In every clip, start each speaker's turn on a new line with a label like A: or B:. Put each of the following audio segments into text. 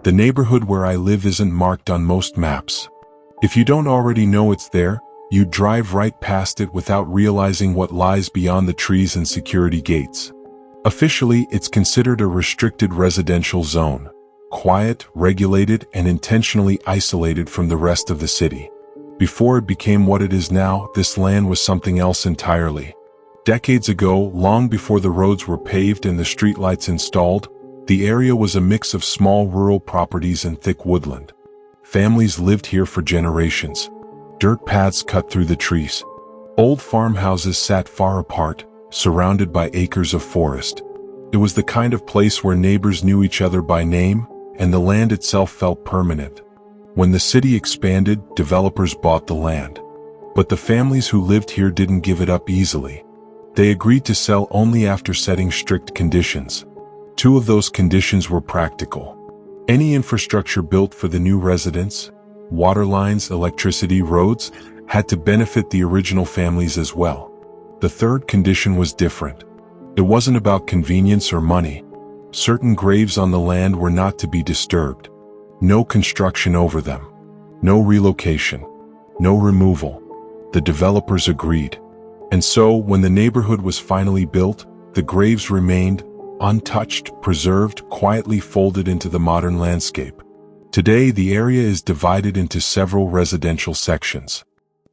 A: The neighborhood where I live isn't marked on most maps. If you don't already know it's there, you drive right past it without realizing what lies beyond the trees and security gates. Officially, it's considered a restricted residential zone, quiet, regulated, and intentionally isolated from the rest of the city. Before it became what it is now, this land was something else entirely. Decades ago, long before the roads were paved and the streetlights installed, the area was a mix of small rural properties and thick woodland. Families lived here for generations. Dirt paths cut through the trees. Old farmhouses sat far apart, surrounded by acres of forest. It was the kind of place where neighbors knew each other by name, and the land itself felt permanent. When the city expanded, developers bought the land. But the families who lived here didn't give it up easily. They agreed to sell only after setting strict conditions. Two of those conditions were practical. Any infrastructure built for the new residents, water lines, electricity, roads, had to benefit the original families as well. The third condition was different. It wasn't about convenience or money. Certain graves on the land were not to be disturbed. No construction over them. No relocation. No removal. The developers agreed. And so, when the neighborhood was finally built, the graves remained, untouched, preserved, quietly folded into the modern landscape. Today, the area is divided into several residential sections.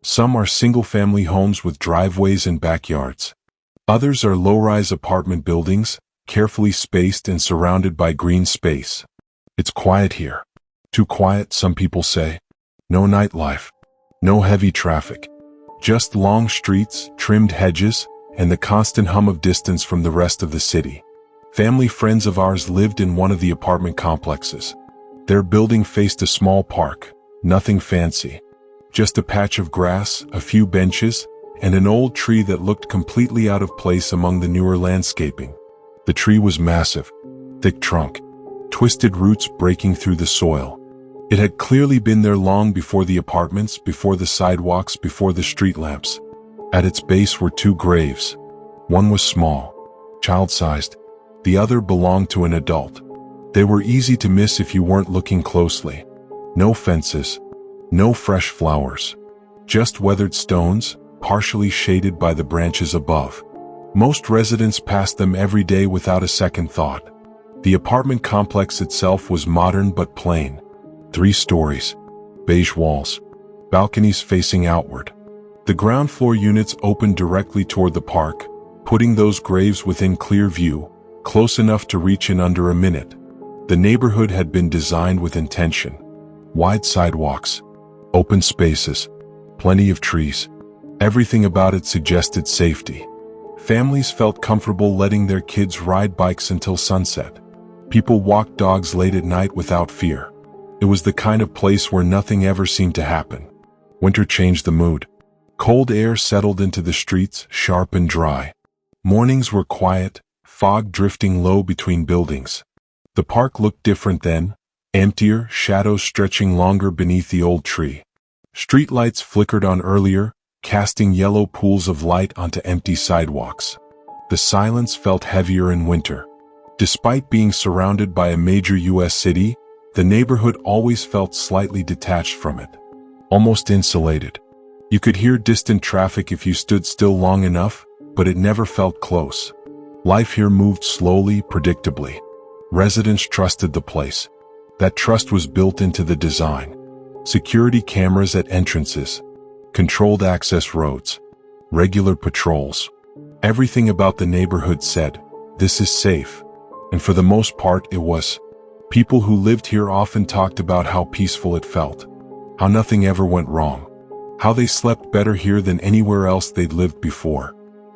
A: Some are single-family homes with driveways and backyards. Others are low-rise apartment buildings, carefully spaced and surrounded by green space. It's quiet here. Too quiet, some people say. No nightlife. No heavy traffic. Just long streets, trimmed hedges, and the constant hum of distance from the rest of the city. Family friends of ours lived in one of the apartment complexes. Their building faced a small park, nothing fancy. Just a patch of grass, a few benches, and an old tree that looked completely out of place among the newer landscaping. The tree was massive, thick trunk, twisted roots breaking through the soil. It had clearly been there long before the apartments, before the sidewalks, before the street lamps. At its base were two graves. One was small, child-sized. The other belonged to an adult. They were easy to miss if you weren't looking closely. No fences, no fresh flowers. Just weathered stones, partially shaded by the branches above. Most residents passed them every day without a second thought. The apartment complex itself was modern but plain. 3 stories, beige walls, balconies facing outward. The ground floor units opened directly toward the park, putting those graves within clear view, close enough to reach in under a minute. The neighborhood had been designed with intention. Wide sidewalks, open spaces, plenty of trees. Everything about it suggested safety. Families felt comfortable letting their kids ride bikes until sunset. People walked dogs late at night without fear. It was the kind of place where nothing ever seemed to happen. Winter changed the mood. Cold air settled into the streets, sharp and dry. Mornings were quiet, fog drifting low between buildings. The park looked different then, emptier, shadows stretching longer beneath the old tree. Streetlights flickered on earlier, casting yellow pools of light onto empty sidewalks. The silence felt heavier in winter. Despite being surrounded by a major U.S. city, the neighborhood always felt slightly detached from it. Almost insulated. You could hear distant traffic if you stood still long enough, but it never felt close. Life here moved slowly, predictably. Residents trusted the place. That trust was built into the design. Security cameras at entrances. Controlled access roads. Regular patrols. Everything about the neighborhood said, "This is safe." And for the most part, it was. People who lived here often talked about how peaceful it felt. How nothing ever went wrong. How they slept better here than anywhere else they'd lived before.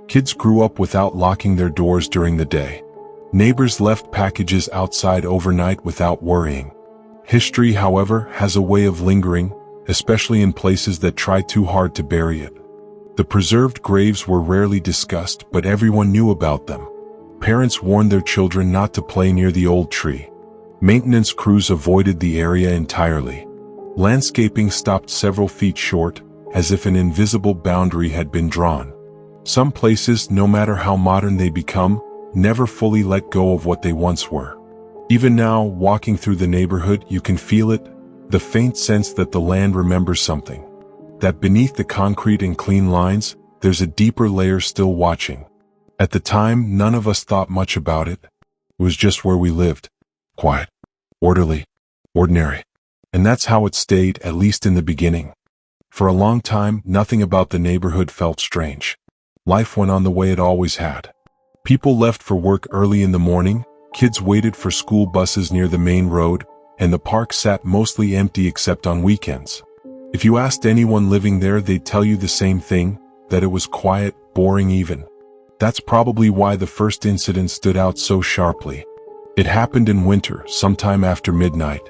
A: Kids grew up without locking their doors during the day. Neighbors left packages outside overnight without worrying. History, however, has a way of lingering, especially in places that try too hard to bury it. The preserved graves were rarely discussed, but everyone knew about them. Parents warned their children not to play near the old tree. Maintenance crews avoided the area entirely. Landscaping stopped several feet short, as if an invisible boundary had been drawn. Some places, no matter how modern they become, never fully let go of what they once were. Even now, walking through the neighborhood, you can feel it, the faint sense that the land remembers something. That beneath the concrete and clean lines, there's a deeper layer still watching. At the time, none of us thought much about it. It was just where we lived. Quiet, orderly, ordinary. And that's how it stayed, at least in the beginning. For a long time, nothing about the neighborhood felt strange. Life went on the way it always had. People left for work early in the morning, kids waited for school buses near the main road, and the park sat mostly empty except on weekends. If you asked anyone living there, they'd tell you the same thing, that it was quiet, boring even. That's probably why the first incident stood out so sharply. It happened in winter, sometime after midnight.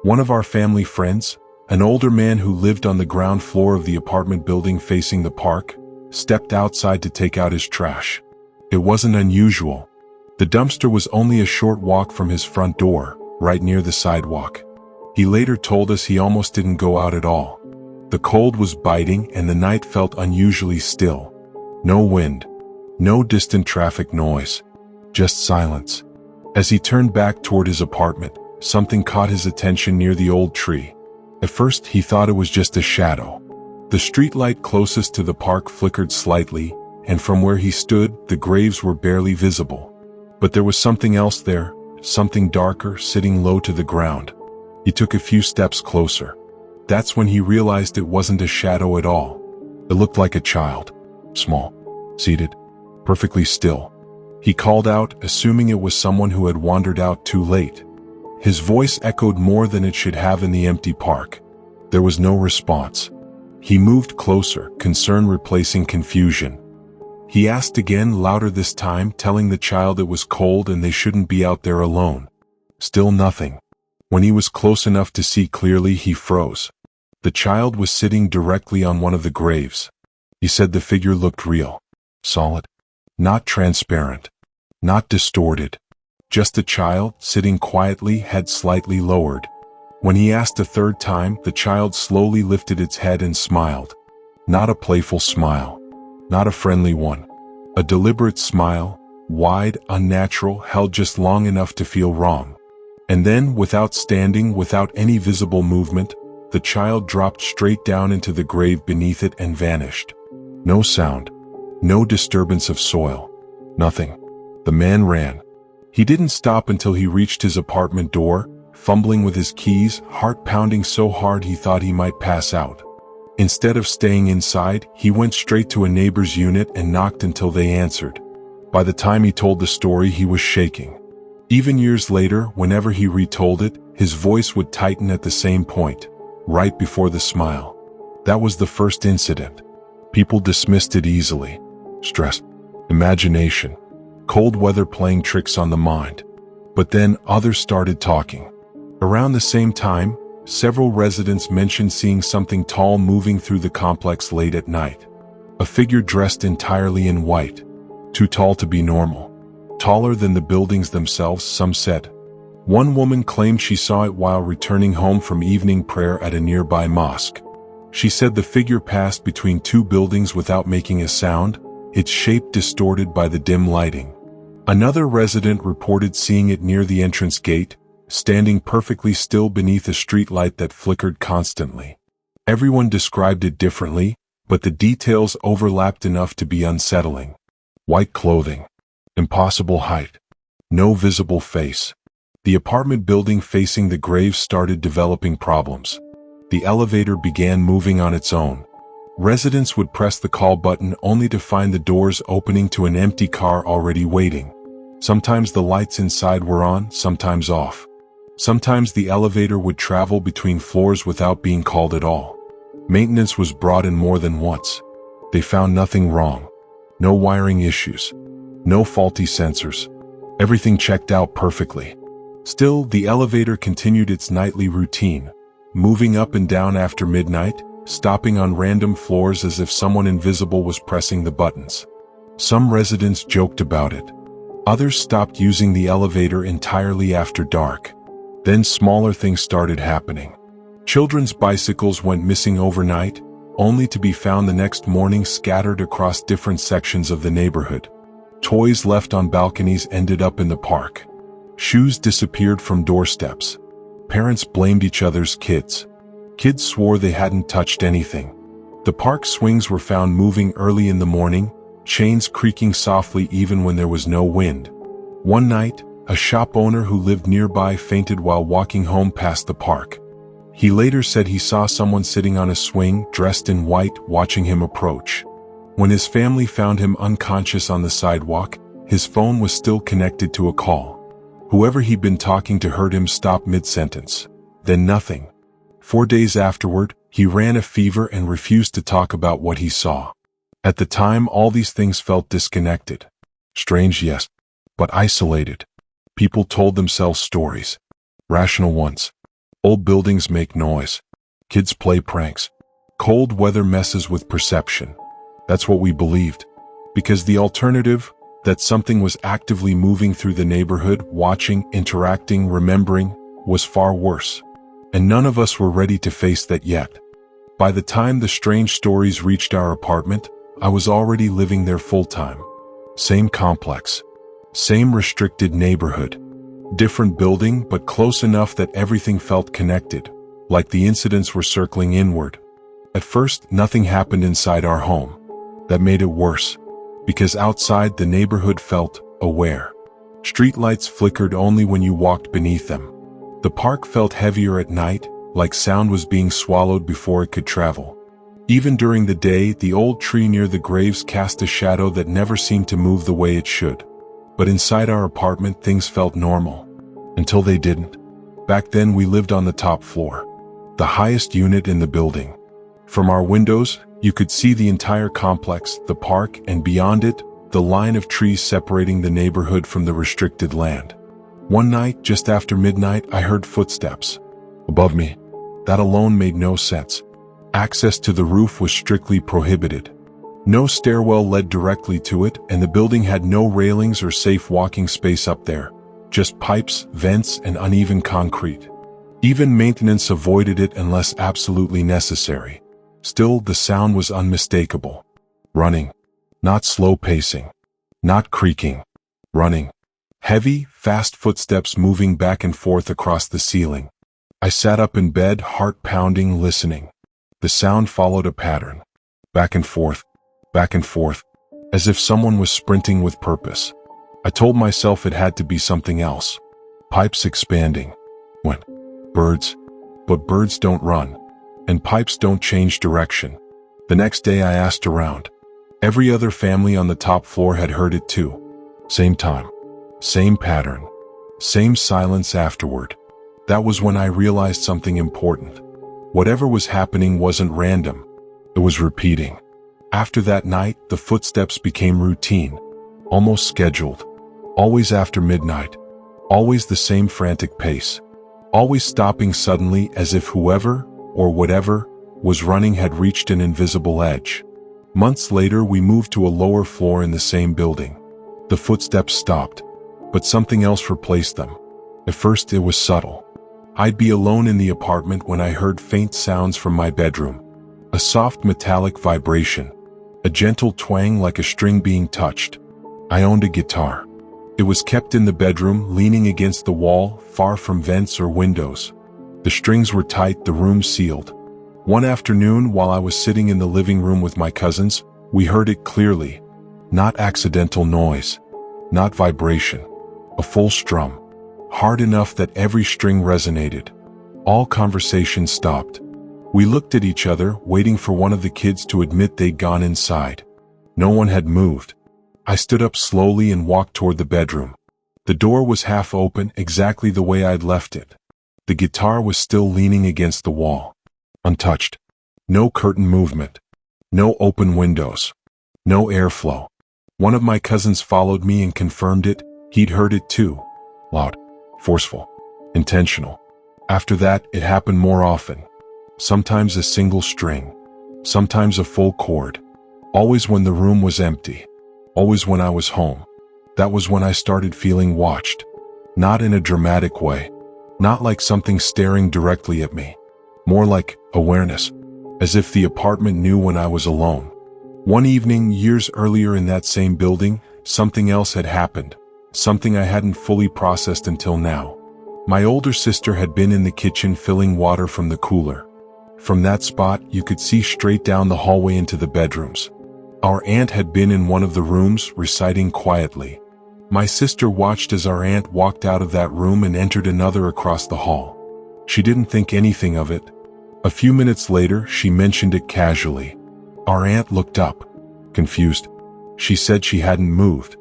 A: One of our family friends, an older man who lived on the ground floor of the apartment building facing the park, stepped outside to take out his trash. It wasn't unusual. The dumpster was only a short walk from his front door, right near the sidewalk. He later told us he almost didn't go out at all. The cold was biting and the night felt unusually still. No wind, no distant traffic noise, just silence. As he turned back toward his apartment, something caught his attention near the old tree. At first, he thought it was just a shadow. The streetlight closest to the park flickered slightly, and from where he stood, the graves were barely visible. But there was something else there, something darker, sitting low to the ground. He took a few steps closer. That's when he realized it wasn't a shadow at all. It looked like a child. Small, seated, perfectly still. He called out, assuming it was someone who had wandered out too late. His voice echoed more than it should have in the empty park. There was no response. He moved closer, concern replacing confusion. He asked again, louder this time, telling the child it was cold and they shouldn't be out there alone. Still nothing. When he was close enough to see clearly, he froze. The child was sitting directly on one of the graves. He said the figure looked real, solid, not transparent, not distorted. Just a child, sitting quietly, head slightly lowered. When he asked a third time, the child slowly lifted its head and smiled. Not a playful smile. Not a friendly one. A deliberate smile, wide, unnatural, held just long enough to feel wrong. And then, without standing, without any visible movement, the child dropped straight down into the grave beneath it and vanished. No sound. No disturbance of soil. Nothing. The man ran. He didn't stop until he reached his apartment door, fumbling with his keys, heart pounding so hard he thought he might pass out. Instead of staying inside, he went straight to a neighbor's unit and knocked until they answered. By the time he told the story, he was shaking. Even years later, whenever he retold it, his voice would tighten at the same point, right before the smile. That was the first incident. People dismissed it easily. Stress, imagination, cold weather playing tricks on the mind. But then others started talking. Around the same time, several residents mentioned seeing something tall moving through the complex late at night. A figure dressed entirely in white. Too tall to be normal. Taller than the buildings themselves, some said. One woman claimed she saw it while returning home from evening prayer at a nearby mosque. She said the figure passed between two buildings without making a sound, its shape distorted by the dim lighting. Another resident reported seeing it near the entrance gate, standing perfectly still beneath a streetlight that flickered constantly. Everyone described it differently, but the details overlapped enough to be unsettling. White clothing. Impossible height. No visible face. The apartment building facing the grave started developing problems. The elevator began moving on its own. Residents would press the call button only to find the doors opening to an empty car already waiting. Sometimes the lights inside were on, sometimes off. Sometimes the elevator would travel between floors without being called at all. Maintenance was brought in more than once. They found nothing wrong. No wiring issues. No faulty sensors. Everything checked out perfectly. Still, the elevator continued its nightly routine, moving up and down after midnight, stopping on random floors as if someone invisible was pressing the buttons. Some residents joked about it. Others stopped using the elevator entirely after dark. Then smaller things started happening. Children's bicycles went missing overnight, only to be found the next morning scattered across different sections of the neighborhood. Toys left on balconies ended up in the park. Shoes disappeared from doorsteps. Parents blamed each other's kids. Kids swore they hadn't touched anything. The park swings were found moving early in the morning, chains creaking softly even when there was no wind. One night, a shop owner who lived nearby fainted while walking home past the park. He later said he saw someone sitting on a swing, dressed in white, watching him approach. When his family found him unconscious on the sidewalk, his phone was still connected to a call. Whoever he'd been talking to heard him stop mid-sentence. Then nothing. 4 days afterward, he ran a fever and refused to talk about what he saw. At the time, all these things felt disconnected. Strange, yes, but isolated. People told themselves stories. Rational ones. Old buildings make noise. Kids play pranks. Cold weather messes with perception. That's what we believed. Because the alternative, that something was actively moving through the neighborhood, watching, interacting, remembering, was far worse. And none of us were ready to face that yet. By the time the strange stories reached our apartment, I was already living there full-time. Same complex. Same restricted neighborhood. Different building, but close enough that everything felt connected, like the incidents were circling inward. At first, nothing happened inside our home. That made it worse. Because outside, the neighborhood felt aware. Streetlights flickered only when you walked beneath them. The park felt heavier at night, like sound was being swallowed before it could travel. Even during the day, the old tree near the graves cast a shadow that never seemed to move the way it should. But inside our apartment, things felt normal. Until they didn't. Back then, we lived on the top floor. The highest unit in the building. From our windows, you could see the entire complex, the park, and beyond it, the line of trees separating the neighborhood from the restricted land. One night, just after midnight, I heard footsteps. Above me. That alone made no sense. Access to the roof was strictly prohibited. No stairwell led directly to it, and the building had no railings or safe walking space up there. Just pipes, vents, and uneven concrete. Even maintenance avoided it unless absolutely necessary. Still, the sound was unmistakable. Running. Not slow pacing. Not creaking. Running. Heavy, fast footsteps moving back and forth across the ceiling. I sat up in bed, heart pounding, listening. The sound followed a pattern. Back and forth, as if someone was sprinting with purpose. I told myself it had to be something else. Pipes expanding. When? Birds. But birds don't run. And pipes don't change direction. The next day I asked around. Every other family on the top floor had heard it too. Same time. Same pattern. Same silence afterward. That was when I realized something important. Whatever was happening wasn't random. It was repeating. After that night, the footsteps became routine. Almost scheduled. Always after midnight. Always the same frantic pace. Always stopping suddenly as if whoever, or whatever, was running had reached an invisible edge. Months later, we moved to a lower floor in the same building. The footsteps stopped, but something else replaced them. At first, it was subtle. I'd be alone in the apartment when I heard faint sounds from my bedroom. A soft metallic vibration. A gentle twang like a string being touched. I owned a guitar. It was kept in the bedroom, leaning against the wall, far from vents or windows. The strings were tight, the room sealed. One afternoon, while I was sitting in the living room with my cousins, we heard it clearly. Not accidental noise. Not vibration. A full strum. Hard enough that every string resonated. All conversation stopped. We looked at each other, waiting for one of the kids to admit they'd gone inside. No one had moved. I stood up slowly and walked toward the bedroom. The door was half open, exactly the way I'd left it. The guitar was still leaning against the wall. Untouched. No curtain movement. No open windows. No airflow. One of my cousins followed me and confirmed it. He'd heard it too. Loud. Forceful. Intentional. After that, it happened more often. Sometimes a single string. Sometimes a full chord. Always when the room was empty. Always when I was home. That was when I started feeling watched. Not in a dramatic way. Not like something staring directly at me. More like awareness. As if the apartment knew when I was alone. One evening, years earlier in that same building, something else had happened. something I hadn't fully processed until now. My older sister had been in the kitchen filling water from the cooler. From that spot, you could see straight down the hallway into the bedrooms. Our aunt had been in one of the rooms, reciting quietly. My sister watched as our aunt walked out of that room and entered another across the hall. She didn't think anything of it. A few minutes later, she mentioned it casually. Our aunt looked up, confused. She said she hadn't moved,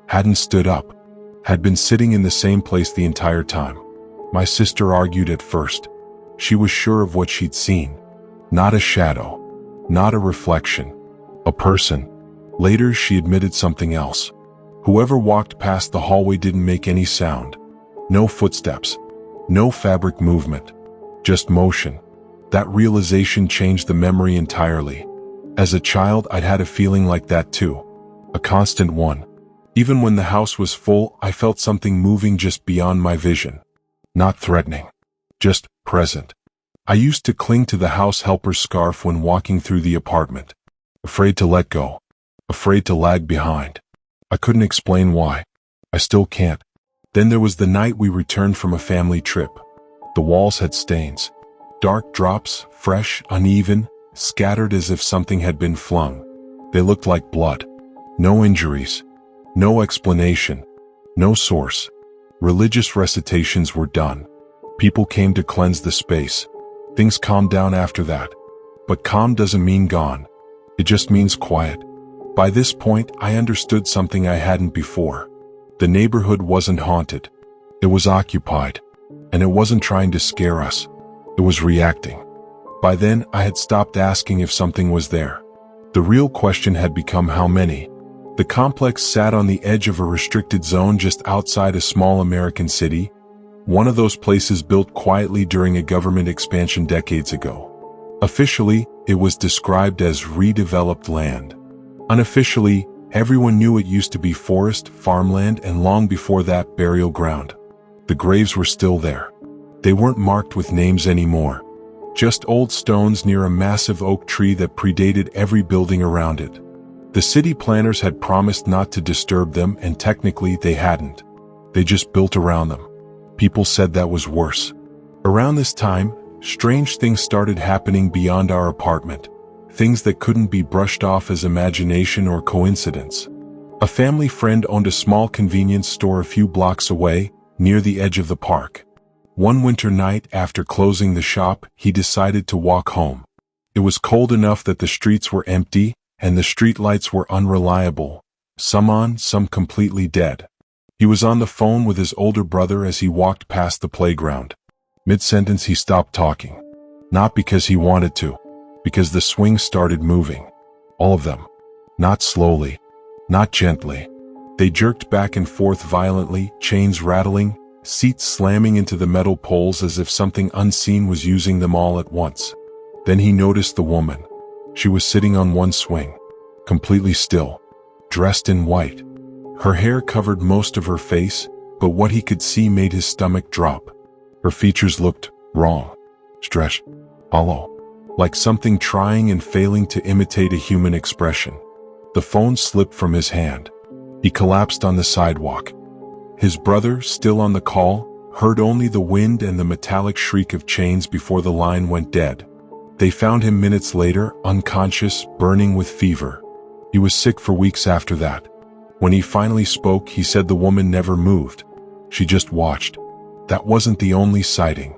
A: hadn't stood up, had been sitting in the same place the entire time. My sister argued at first. She was sure of what she'd seen. Not a shadow, not a reflection, a person. Later, she admitted something else. Whoever walked past the hallway didn't make any sound. No footsteps, no fabric movement, just motion. That realization changed the memory entirely. As a child, I'd had a feeling like that too. A constant one. Even when the house was full, I felt something moving just beyond my vision. Not threatening, just present. I used to cling to the house helper's scarf when walking through the apartment. Afraid to let go. Afraid to lag behind. I couldn't explain why. I still can't. Then there was the night we returned from a family trip. The walls had stains. Dark drops, fresh, uneven, scattered as if something had been flung. They looked like blood. No injuries. No explanation. No source. Religious recitations were done. People came to cleanse the space. Things calmed down after that. But calm doesn't mean gone. It just means quiet. By this point, I understood something I hadn't before. The neighborhood wasn't haunted. It was occupied. And it wasn't trying to scare us. It was reacting. By then, I had stopped asking if something was there. The real question had become how many. The complex sat on the edge of a restricted zone just outside a small American city, one of those places built quietly during a government expansion decades ago. Officially, it was described as redeveloped land. Unofficially, everyone knew it used to be forest, farmland, and long before that, burial ground. The graves were still there. They weren't marked with names anymore. Just old stones near a massive oak tree that predated every building around it. The city planners had promised not to disturb them, and technically they hadn't. They just built around them. People said that was worse. Around this time, strange things started happening beyond our apartment. Things that couldn't be brushed off as imagination or coincidence. A family friend owned a small convenience store a few blocks away, near the edge of the park. One winter night, after closing the shop, he decided to walk home. It was cold enough that the streets were empty, and the streetlights were unreliable. Some on, some completely dead. He was on the phone with his older brother as he walked past the playground. Mid-sentence he stopped talking. Not because he wanted to. Because the swings started moving. All of them. Not slowly. Not gently. They jerked back and forth violently, chains rattling, seats slamming into the metal poles as if something unseen was using them all at once. Then he noticed the woman. She was sitting on one swing. Completely still. Dressed in white. Her hair covered most of her face, but what he could see made his stomach drop. Her features looked wrong. Stretched. Hollow. Like something trying and failing to imitate a human expression. The phone slipped from his hand. He collapsed on the sidewalk. His brother, still on the call, heard only the wind and the metallic shriek of chains before the line went dead. They found him minutes later, unconscious, burning with fever. He was sick for weeks after that. When he finally spoke, he said the woman never moved. She just watched. That wasn't the only sighting.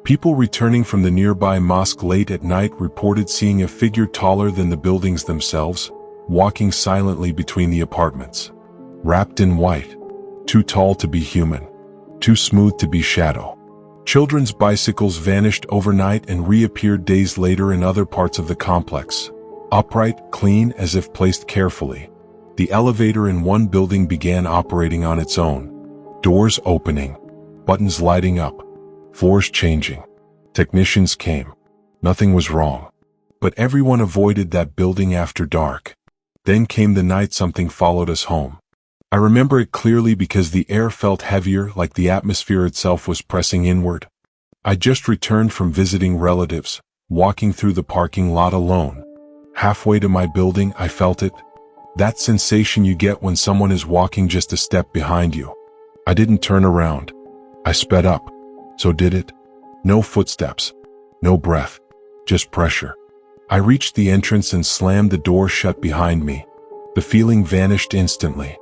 A: People returning from the nearby mosque late at night reported seeing a figure taller than the buildings themselves, walking silently between the apartments. Wrapped in white. Too tall to be human. Too smooth to be shadow. Children's bicycles vanished overnight and reappeared days later in other parts of the complex. Upright, clean, as if placed carefully. The elevator in one building began operating on its own. Doors opening. Buttons lighting up. Floors changing. Technicians came. Nothing was wrong. But everyone avoided that building after dark. Then came the night something followed us home. I remember it clearly because the air felt heavier, like the atmosphere itself was pressing inward. I just returned from visiting relatives, walking through the parking lot alone. Halfway to my building, I felt it. That sensation you get when someone is walking just a step behind you. I didn't turn around. I sped up. So did it. No footsteps. No breath. Just pressure. I reached the entrance and slammed the door shut behind me. The feeling vanished instantly.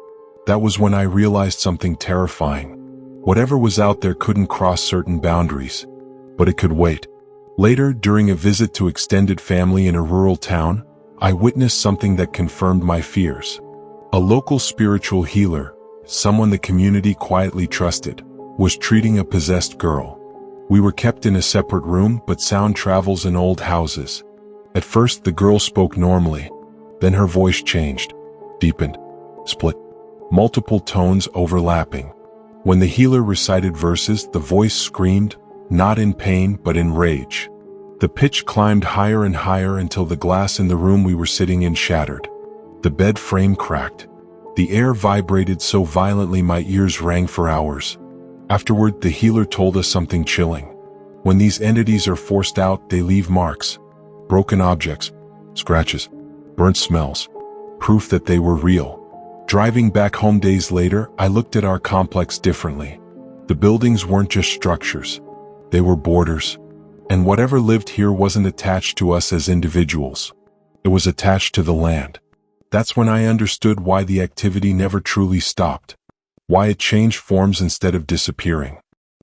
A: That was when I realized something terrifying. Whatever was out there couldn't cross certain boundaries. But it could wait. Later, during a visit to extended family in a rural town, I witnessed something that confirmed my fears. A local spiritual healer, someone the community quietly trusted, was treating a possessed girl. We were kept in a separate room, but sound travels in old houses. At first, the girl spoke normally. Then her voice changed, deepened, split, multiple tones overlapping. When the healer recited verses, the voice screamed, not in pain but in rage. The pitch climbed higher and higher until the glass in the room we were sitting in shattered. The bed frame cracked. The air vibrated so violently my ears rang for hours. Afterward, the healer told us something chilling. When these entities are forced out, they leave marks. Broken objects, scratches, burnt smells, proof that they were real. Driving back home days later, I looked at our complex differently. The buildings weren't just structures. They were borders. And whatever lived here wasn't attached to us as individuals. It was attached to the land. That's when I understood why the activity never truly stopped. Why it changed forms instead of disappearing.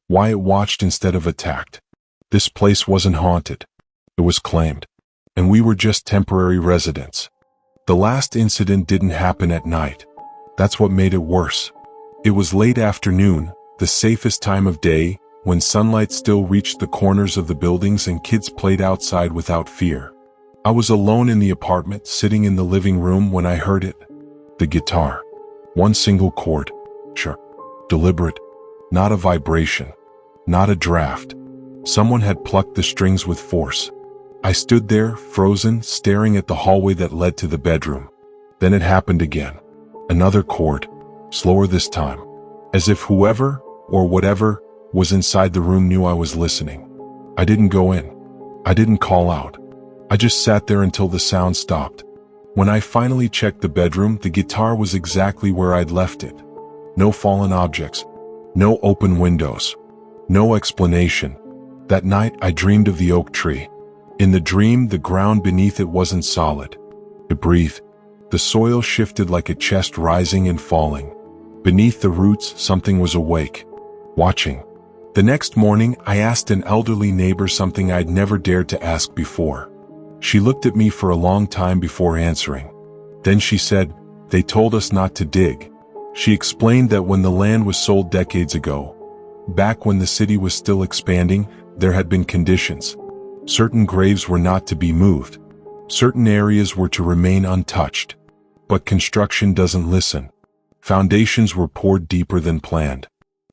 A: Why it watched instead of attacked. This place wasn't haunted. It was claimed. And we were just temporary residents. The last incident didn't happen at night. That's what made it worse. It was late afternoon, the safest time of day, when sunlight still reached the corners of the buildings and kids played outside without fear. I was alone in the apartment, sitting in the living room when I heard it. The guitar. One single chord. Sharp. Deliberate. Not a vibration. Not a draft. Someone had plucked the strings with force. I stood there, frozen, staring at the hallway that led to the bedroom. Then it happened again. Another chord, slower this time, as if whoever, or whatever, was inside the room knew I was listening. I didn't go in. I didn't call out. I just sat there until the sound stopped. When I finally checked the bedroom, the guitar was exactly where I'd left it. No fallen objects. No open windows. No explanation. That night, I dreamed of the oak tree. In the dream, the ground beneath it wasn't solid. It breathed. The soil shifted like a chest rising and falling. Beneath the roots, something was awake, watching. The next morning, I asked an elderly neighbor something I'd never dared to ask before. She looked at me for a long time before answering. Then she said, "They told us not to dig." She explained that when the land was sold decades ago, back when the city was still expanding, there had been conditions. Certain graves were not to be moved. Certain areas were to remain untouched. But construction doesn't listen. Foundations were poured deeper than planned.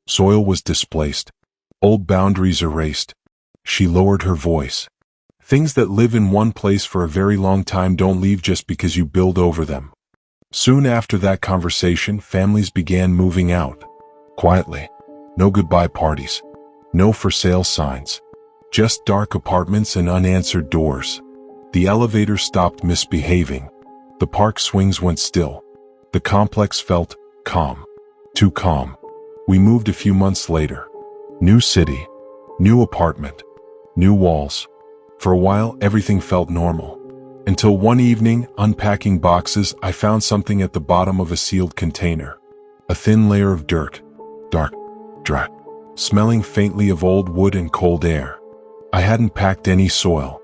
A: Soil was displaced. Old boundaries erased. She lowered her voice. Things that live in one place for a very long time don't leave just because you build over them. Soon after that conversation, families began moving out. Quietly. No goodbye parties. No for sale signs. Just dark apartments and unanswered doors. The elevator stopped misbehaving. The park swings went still. The complex felt calm. Too calm. We moved a few months later. New city. New apartment. New walls. For a while, everything felt normal. Until one evening, unpacking boxes, I found something at the bottom of a sealed container. A thin layer of dirt. Dark. Dry. Smelling faintly of old wood and cold air. I hadn't packed any soil.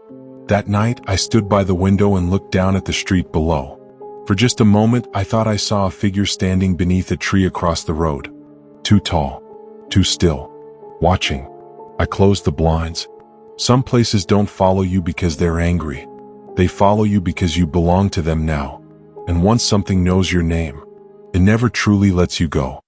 A: That night, I stood by the window and looked down at the street below. For just a moment, I thought I saw a figure standing beneath a tree across the road. Too tall. Too still. Watching. I closed the blinds. Some places don't follow you because they're angry. They follow you because you belong to them now. And once something knows your name, it never truly lets you go.